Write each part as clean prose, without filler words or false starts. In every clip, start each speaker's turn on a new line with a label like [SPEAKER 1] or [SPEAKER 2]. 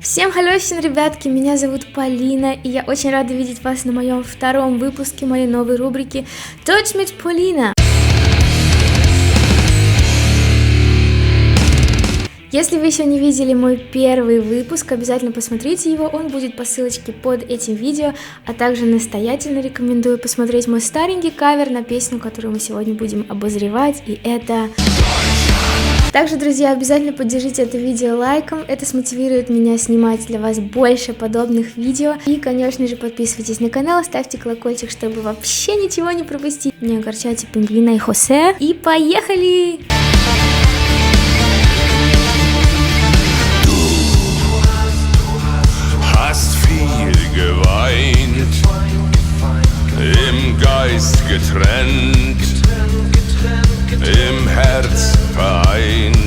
[SPEAKER 1] Всем хallöchen, ребятки, меня зовут Полина, и я очень рада видеть вас на моем втором выпуске моей новой рубрики Deutsch mit Polina. Если вы еще не видели мой первый выпуск, обязательно посмотрите его, он будет по ссылочке под этим видео, а также настоятельно рекомендую посмотреть мой старенький кавер на песню, которую мы сегодня будем обозревать, и это... Также, друзья, обязательно поддержите это видео лайком, это смотивирует меня снимать для вас больше подобных видео. И, конечно же, подписывайтесь на канал, ставьте колокольчик, чтобы вообще ничего не пропустить. Не огорчайте Пингвина и Хосе. И поехали!
[SPEAKER 2] Hast viel geweint, im Geist getrennt, im Herz vereint.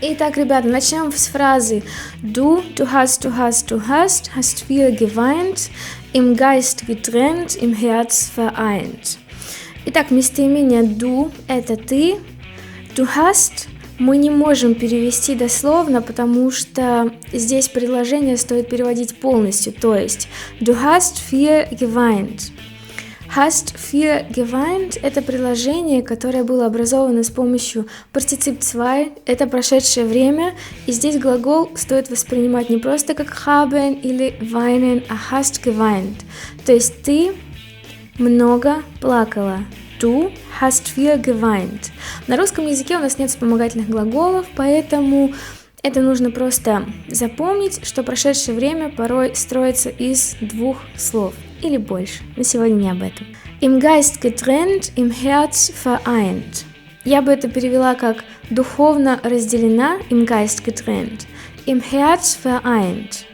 [SPEAKER 1] Итак, ребята, начнем с фразы Du hast viel geweint, im Geist getrennt, im Herz vereint. Итак, местоимение du – это ты, du hast мы не можем перевести дословно, потому что здесь предложение стоит переводить полностью, то есть Du hast viel geweint. Hast viel geweint – это предложение, которое было образовано с помощью партицип zwei, это прошедшее время, и здесь глагол стоит воспринимать не просто как haben или weinen, а hast geweint, то есть ты много плакала. Du hast viel geweint. На русском языке у нас нет вспомогательных глаголов, поэтому это нужно просто запомнить, что прошедшее время порой строится из двух слов или больше. Но сегодня не об этом. Im Geist getrennt, im Herz vereint. Я бы это перевела как духовно разделена, im Geist getrennt, im Herz vereint,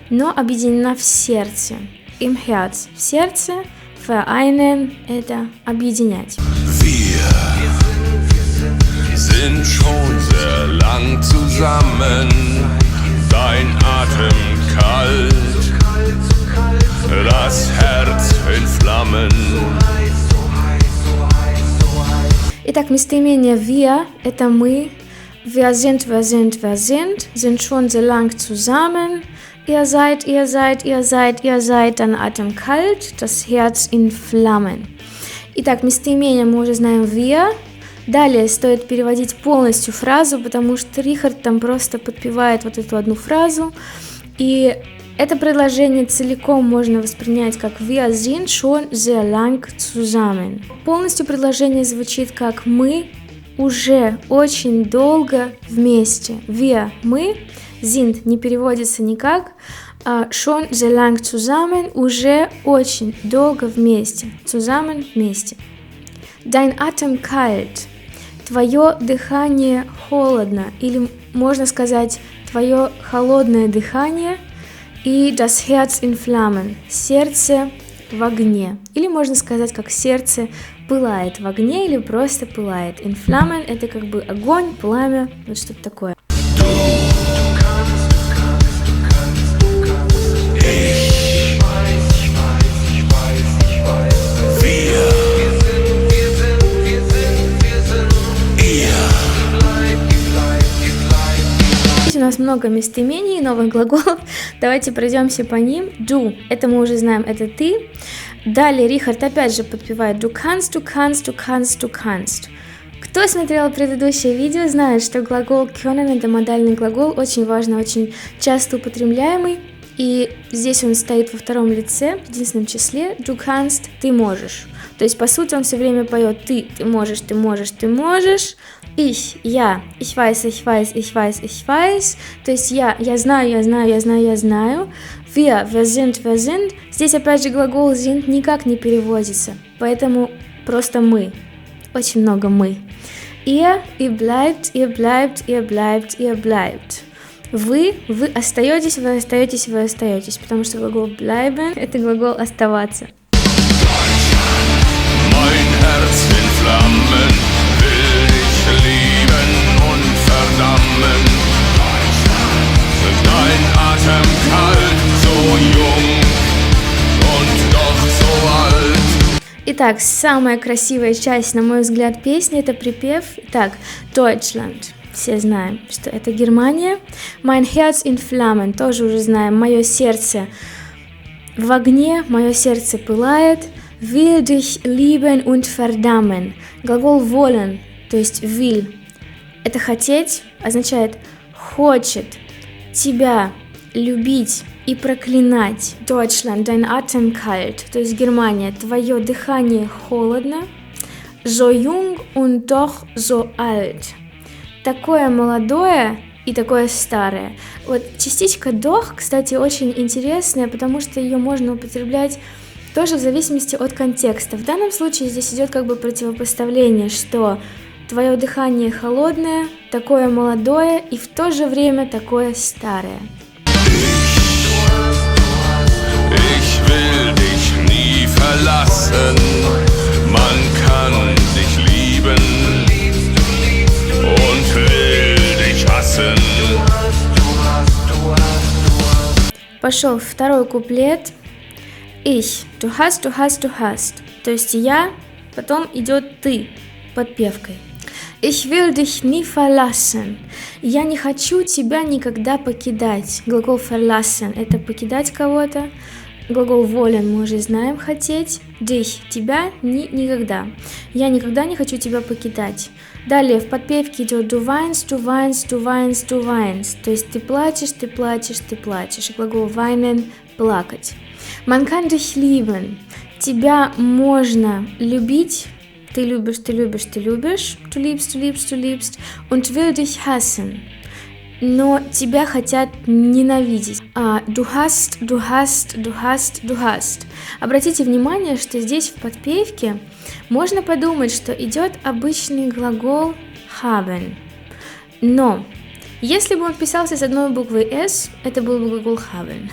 [SPEAKER 1] но объединена в сердце. Im Herz в сердце, vereinen – это объединять.
[SPEAKER 2] Wir sind schon sehr lang zusammen, dein Atem kalt, das Herz in Flammen.
[SPEAKER 1] Итак, местоимение wir – это мы. Wir sind schon sehr lang zusammen. Ihr seid, dein Atem kalt, das Herz in Flammen. Итак, местоимение мы уже знаем wir. Далее стоит переводить полностью фразу, потому что Рихард там просто подпевает вот эту одну фразу. И это предложение целиком можно воспринять как Wir sind schon sehr lang zusammen. Полностью предложение звучит как мы уже очень долго вместе. Wir, мы. Sind не переводится никак, schon sehr lang zusammen, уже очень долго вместе, zusammen вместе. Dein Atem kalt, твое дыхание холодно, или можно сказать твое холодное дыхание, и das Herz in Flammen, сердце в огне, или можно сказать как сердце пылает в огне, или просто пылает. In Flammen это как бы огонь, пламя, вот что-то такое. У нас много местоимений, новых глаголов. Давайте пройдемся по ним. Du, это мы уже знаем, это ты. Далее Рихард опять же подпевает du kannst. Кто смотрел предыдущее видео, знает, что глагол können – это модальный глагол, очень важно, очень часто употребляемый. И здесь он стоит во втором лице, в единственном числе. Du kannst – ты можешь. То есть, по сути, он все время поет ты можешь. Ich, я, ich weiß. То есть я знаю. Wir sind. Здесь опять же глагол sind никак не переводится, поэтому просто мы. Очень много мы. Ihr bleibt. Вы остаетесь, потому что глагол bleiben – это глагол оставаться.
[SPEAKER 2] Mein Herz in Flammen will dich lieben und verdammen. Dein Atem kalt, so jung und doch so alt.
[SPEAKER 1] Итак, самая красивая часть, на мой взгляд, песни – это припев. Итак, Deutschland. все знаем, что это Германия. Mein Herz in Flammen, тоже уже знаем, мое сердце в огне, мое сердце пылает. Will dich lieben und verdammen. Глагол wollen, то есть will, это хотеть, означает хочет тебя любить и проклинать. Deutschland, dein Atem kalt, то есть Германия, твое дыхание холодно. So jung und doch so alt. Такое молодое и такое старое. Вот частичка doch, кстати, очень интересная, потому что ее можно употреблять тоже в зависимости от контекста. В данном случае здесь идет как бы противопоставление, что твое дыхание холодное, такое молодое и в то же время такое старое.
[SPEAKER 2] Ich will dich nie verlassen. Man kann dich lieben und will dich hassen.
[SPEAKER 1] Пошел второй куплет. Ich, du hast, du hast, du hast. То есть я, потом идет ты, подпевкой. Ich will dich nie verlassen. Я не хочу тебя никогда покидать. Глагол verlassen – это покидать кого-то. Глагол wollen мы уже знаем, хотеть. Dich – тебя, никогда. Я никогда не хочу тебя покидать. Далее в подпевке идет du weinst, du weinst, du weinst, du weinst. То есть ты плачешь, ты плачешь, ты плачешь. Глагол weinen – плакать. Man kann dich lieben. Тебя можно любить. Ты любишь, ты любишь, ты любишь. Du liebst, du liebst, du liebst. Und will dich hassen. Но тебя хотят ненавидеть. Du hast, du hast, du hast, du hast. Обратите внимание, что здесь в подпевке можно подумать, что идет обычный глагол haben. Но если бы он писался с одной буквой S, это был бы глагол haben.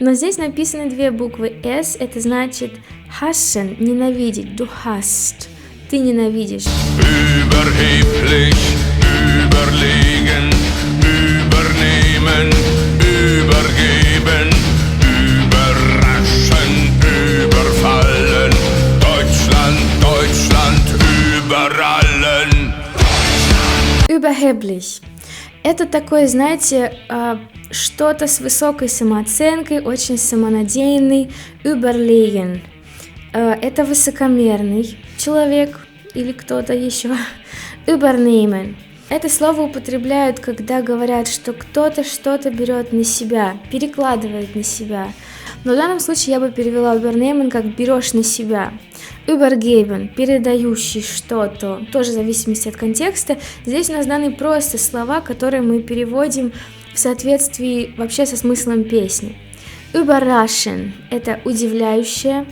[SPEAKER 1] Но здесь написаны две буквы S, это значит hassen, ненавидеть, du hast, ты ненавидишь.
[SPEAKER 2] Überheblich, überlegen, übernehmen, übergeben, überraschen, überfallen. Deutschland, Deutschland, über allen.
[SPEAKER 1] Überheblich. Это такое, знаете, что-то с высокой самооценкой, очень самонадеянный, überlegen. Это высокомерный человек или кто-то еще. Übernehmen. Это слово употребляют, когда говорят, что кто-то что-то берет на себя, перекладывает на себя. Но в данном случае я бы перевела übernehmen как берешь на себя. Übergeben, передающий что-то, тоже в зависимости от контекста. Здесь у нас даны просто слова, которые мы переводим в соответствии вообще со смыслом песни. Überraschen – это удивляющее.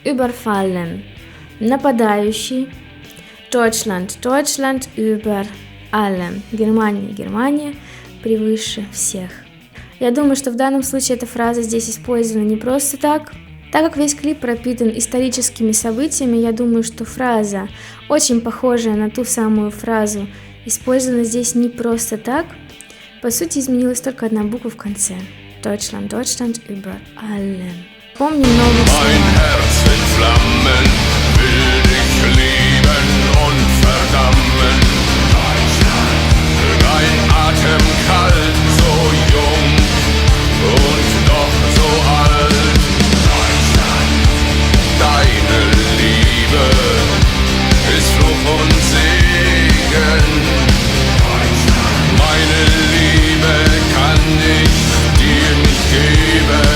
[SPEAKER 1] Überfallen – нападающий. Deutschland, Deutschland über allem. Германия, Германия превыше всех. Я думаю, что в данном случае эта фраза здесь использована не просто так. Так как весь клип пропитан историческими событиями, я думаю, что фраза, очень похожая на ту самую фразу, использована здесь не просто так. По сути, изменилась только одна буква в конце. Deutschland, Deutschland über allem. Помним новые слова.
[SPEAKER 2] Dein Atem kalt, so jung und doch so alt. Deine Liebe ist Fluch und Segen. Meine Liebe kann ich dir nicht geben.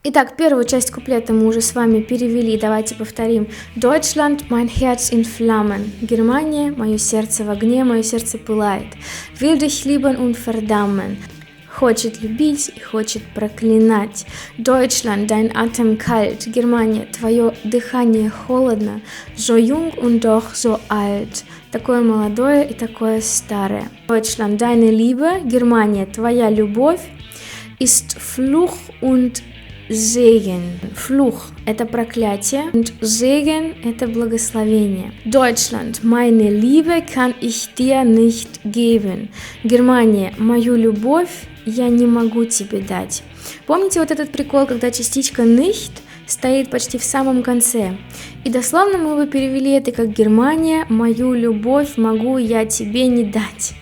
[SPEAKER 1] Итак, первую часть куплета мы уже с вами перевели, давайте повторим. Deutschland, mein Herz in Flammen. Германия, мое сердце в огне, мое сердце пылает. Will dich lieben und verdammen. Хочет любить и хочет проклинать. Deutschland, dein Atem kalt. Германия, твое дыхание холодно. So jung und doch so alt. Такое молодое и такое старое. Deutschland, deine Liebe. Германия, твоя любовь. Ist Fluch und Segen. Fluch – это проклятие, und Segen – это благословение. Deutschland, meine Liebe kann ich dir nicht geben. Германия, мою любовь я не могу тебе дать. Помните вот этот прикол, когда частичка nicht стоит почти в самом конце. И дословно мы бы перевели это как «Германия, мою любовь могу я тебе не дать».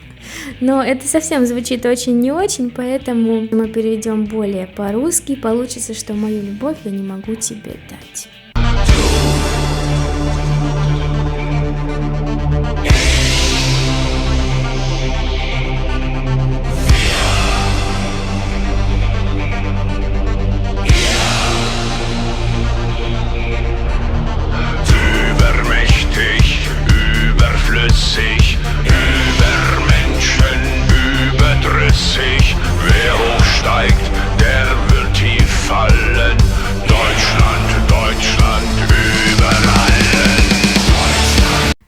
[SPEAKER 1] Но это совсем звучит очень не очень, поэтому мы переведем более по-русски. Получится, что мою любовь я не могу тебе дать.
[SPEAKER 2] Wer hochsteigt, der wird tief fallen. Deutschland, Deutschland über allen.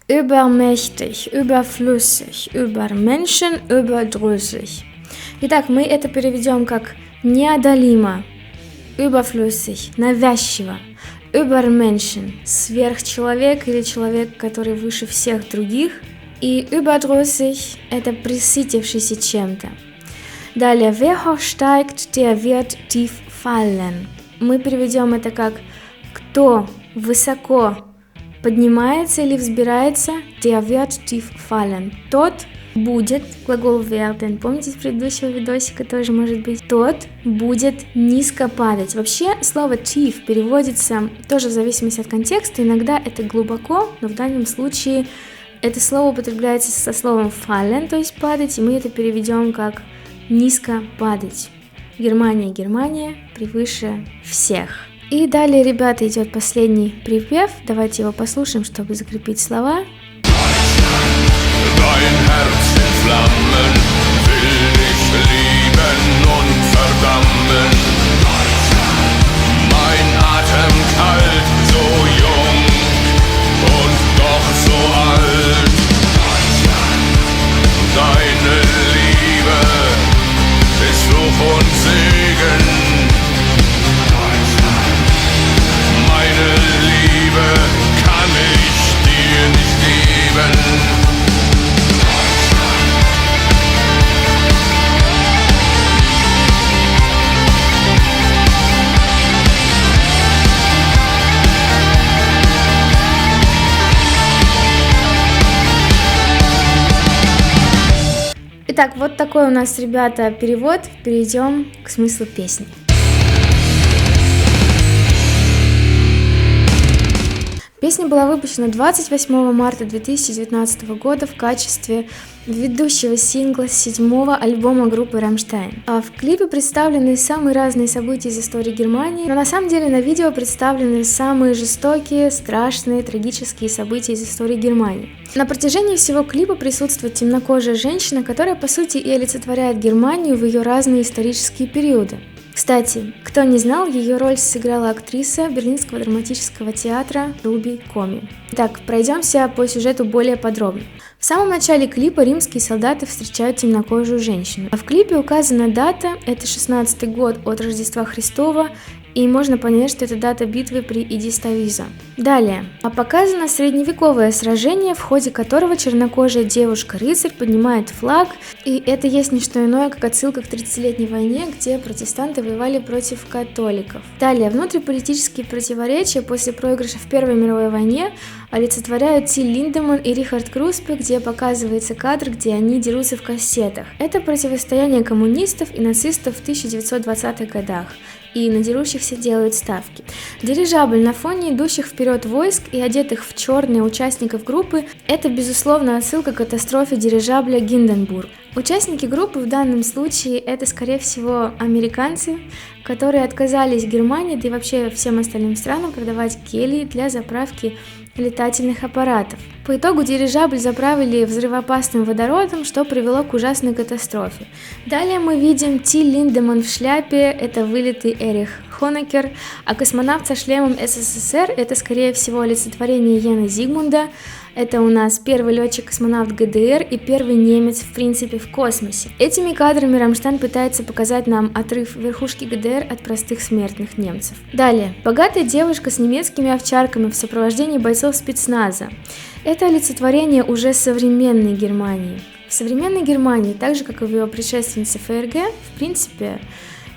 [SPEAKER 1] Übermächtig, überflüssig, über Menschen, überdrüssig. Итак, мы это переведем как неодолимо, überflüssig, навязчиво, über Menschen, сверхчеловек или человек, который выше всех других, и überdrüssig – это присытившийся чем-то. Далее, wer hochsteigt, der wird tief fallen. Мы переведем это как кто высоко поднимается или взбирается, der wird tief fallen. Тот будет, глагол werden, помните из предыдущего видосика тоже может быть, тот будет низко падать. Вообще слово tief переводится тоже в зависимости от контекста, иногда это глубоко, но в данном случае это слово употребляется со словом fallen, то есть падать, и мы это переведем как низко падать. Германия, Германия превыше всех. И далее, ребята, идет последний припев. Давайте его послушаем, чтобы закрепить слова.
[SPEAKER 2] Dein Herz in Flammen will dich lieben und verdammen. Mein Atem kalt, so jung und doch so alt. Deine Liebe ist Fluch und Segen. Meine Liebe kann ich dir nicht geben.
[SPEAKER 1] Итак, вот такой у нас, ребята, перевод. Перейдем к смыслу песни. Песня была выпущена 28 марта 2019 года в качестве ведущего сингла с 7-го альбома группы Rammstein. А в клипе представлены самые разные события из истории Германии, но на самом деле на видео представлены самые жестокие, страшные, трагические события из истории Германии. На протяжении всего клипа присутствует темнокожая женщина, которая по сути и олицетворяет Германию в ее разные исторические периоды. Кстати, кто не знал, ее роль сыграла актриса Берлинского драматического театра Руби Коми. Итак, пройдемся по сюжету более подробно. В самом начале клипа римские солдаты встречают темнокожую женщину. А в клипе указана дата, это 16-й год от Рождества Христова, и можно понять, что это дата битвы при Идиставиза. Далее, показано средневековое сражение, в ходе которого чернокожая девушка-рыцарь поднимает флаг, и это есть не что иное, как отсылка к 30-летней войне, где протестанты воевали против католиков. Далее, внутриполитические противоречия после проигрыша в Первой мировой войне олицетворяют Тиль Линдеманн и Рихард Круспе, где показывается кадр, где они дерутся в кассетах. Это противостояние коммунистов и нацистов в 1920-х годах, и на дерущихся делают ставки. Дирижабль на фоне идущих вперед войск и одетых в черные участников группы – это, безусловно, отсылка к катастрофе дирижабля Гинденбург. Участники группы в данном случае – это, скорее всего, американцы, которые отказались Германии, да и вообще всем остальным странам продавать гелий для заправки летательных аппаратов. По итогу дирижабль заправили взрывоопасным водородом, что привело к ужасной катастрофе. Далее мы видим Тиль Линдеманн в шляпе, это вылитый Эрих Хонекер, а космонавт со шлемом СССР – это, скорее всего, олицетворение Йена Зигмунда. Это у нас первый летчик-космонавт ГДР и первый немец, в принципе, в космосе. Этими кадрами Рамштайн пытается показать нам отрыв верхушки ГДР от простых смертных немцев. Далее. Богатая девушка с немецкими овчарками в сопровождении бойцов спецназа. Это олицетворение уже современной Германии. В современной Германии, так же как и в ее предшественнице ФРГ, в принципе,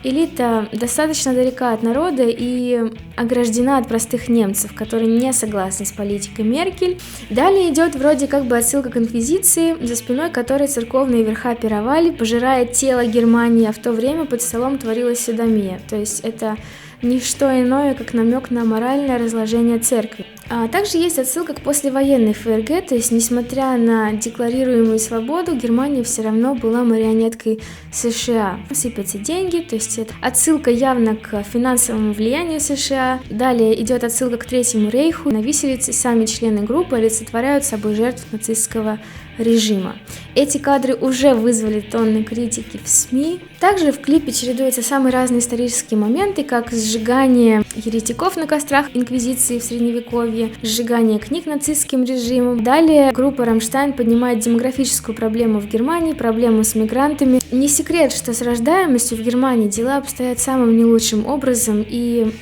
[SPEAKER 1] Элита достаточно далека от народа и ограждена от простых немцев, которые не согласны с политикой Меркель. Далее идет вроде как бы отсылка к инквизиции, за спиной которой церковные верха пировали, пожирая тело Германии, а в то время под столом творилась содомия. То есть это не что иное, как намек на моральное разложение церкви. А также есть отсылка к послевоенной ФРГ, то есть несмотря на декларируемую свободу, Германия все равно была марионеткой США. Сыпятся деньги, то есть это отсылка явно к финансовому влиянию США. Далее идет отсылка к Третьему рейху. На виселице сами члены группы олицетворяют собой жертв нацистского режима. Эти кадры уже вызвали тонны критики в СМИ. Также в клипе чередуются самые разные исторические моменты, как сжигание еретиков на кострах инквизиции в Средневековье, сжигание книг нацистским режимом. Далее группа «Рамштайн» поднимает демографическую проблему в Германии, проблему с мигрантами. Не секрет, что с рождаемостью в Германии дела обстоят самым не лучшим образом, и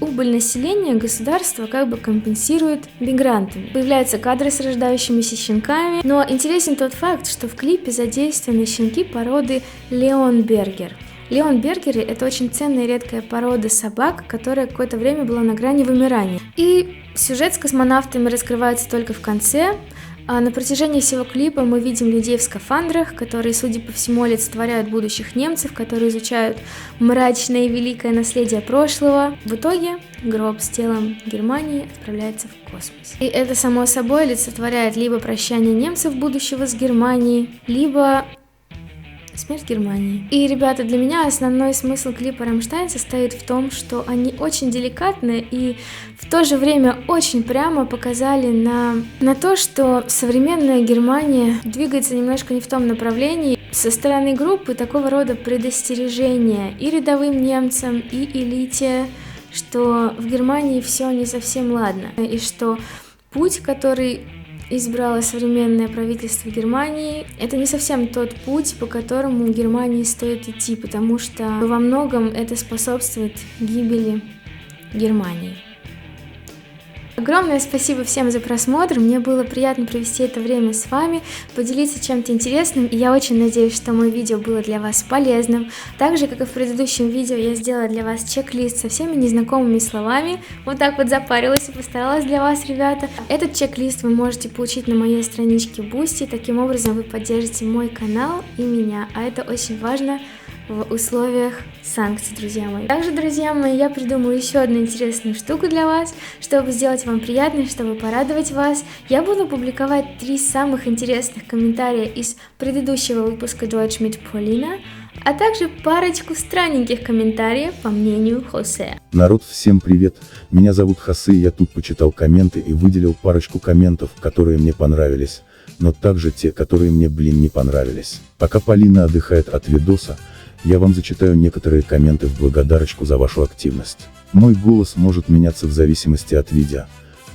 [SPEAKER 1] убыль населения государство как бы компенсирует мигрантами. Появляются кадры с рождающимися щенками, но интересен тот факт, что в клипе задействованы щенки породы Леонбергер. Леонбергеры — это очень ценная и редкая порода собак, которая какое-то время была на грани вымирания. И сюжет с космонавтами раскрывается только в конце. А на протяжении всего клипа мы видим людей в скафандрах, которые, судя по всему, олицетворяют будущих немцев, которые изучают мрачное и великое наследие прошлого. В итоге гроб с телом Германии отправляется в космос. И это, само собой, олицетворяет либо прощание немцев будущего с Германией, либо смерть Германии. И, ребята, для меня основной смысл клипа «Рамштайн» состоит в том, что они очень деликатно и в то же время очень прямо показали на то, что современная Германия двигается немножко не в том направлении. Со стороны группы такого рода предостережения и рядовым немцам, и элите, что в Германии все не совсем ладно, и что путь, который избрало современное правительство Германии, это не совсем тот путь, по которому Германии стоит идти, потому что во многом это способствует гибели Германии. Огромное спасибо всем за просмотр, мне было приятно провести это время с вами, поделиться чем-то интересным, и я очень надеюсь, что мое видео было для вас полезным. Так же, как и в предыдущем видео, я сделала для вас чек-лист со всеми незнакомыми словами, вот так вот запарилась и постаралась для вас, ребята. Этот чек-лист вы можете получить на моей страничке Boosty, таким образом вы поддержите мой канал и меня, а это очень важно в условиях санкций, друзья мои. Также, друзья мои, я придумала еще одну интересную штуку для вас, чтобы сделать вам приятно, чтобы порадовать вас. Я буду публиковать 3 самых интересных комментария из предыдущего выпуска Deutsch mit Paulina, а также парочку странненьких комментариев по мнению Хосе.
[SPEAKER 3] Народ, всем привет, меня зовут Хосе, я тут почитал комменты и выделил парочку комментов, которые мне понравились, но также те, которые мне, не понравились. Пока Полина отдыхает от видоса, я вам зачитаю некоторые комменты в благодарочку за вашу активность. Мой голос может меняться в зависимости от видео.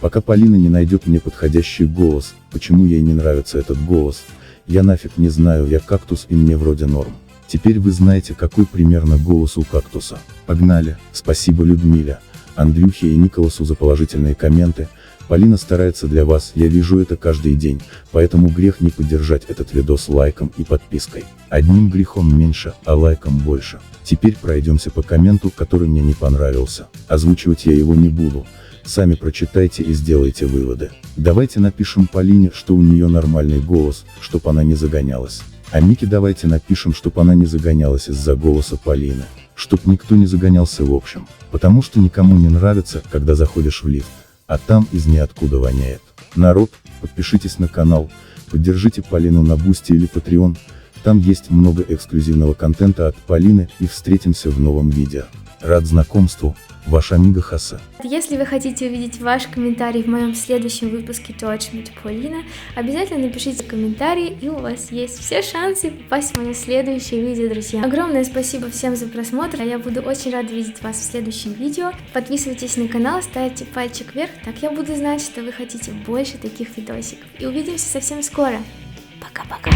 [SPEAKER 3] Пока Полина не найдет мне подходящий голос, почему ей не нравится этот голос, я нафиг не знаю, я кактус и мне вроде норм. Теперь вы знаете, какой примерно голос у кактуса. Погнали, спасибо Людмиле, Андрюхе и Николасу за положительные комменты. Полина старается для вас, я вижу это каждый день, поэтому грех не поддержать этот видос лайком и подпиской. Одним грехом меньше, а лайком больше. Теперь пройдемся по комменту, который мне не понравился. Озвучивать я его не буду, сами прочитайте и сделайте выводы. Давайте напишем Полине, что у нее нормальный голос, чтоб она не загонялась. А Мике давайте напишем, чтоб она не загонялась из-за голоса Полины. Чтоб никто не загонялся в общем. Потому что никому не нравится, когда заходишь в лифт, а там из ниоткуда воняет. Народ, подпишитесь на канал, поддержите Полину на Boosty или Patreon, там есть много эксклюзивного контента от Полины, и встретимся в новом видео. Рад знакомству, ваш Амиго Хосе.
[SPEAKER 1] Если вы хотите увидеть ваш комментарий в моем следующем выпуске Deutsch mit Paulina, обязательно напишите комментарий, и у вас есть все шансы попасть в мое следующее видео, друзья. Огромное спасибо всем за просмотр, а я буду очень рада видеть вас в следующем видео. Подписывайтесь на канал, ставьте пальчик вверх, так я буду знать, что вы хотите больше таких видосиков. И увидимся совсем скоро. Пока-пока.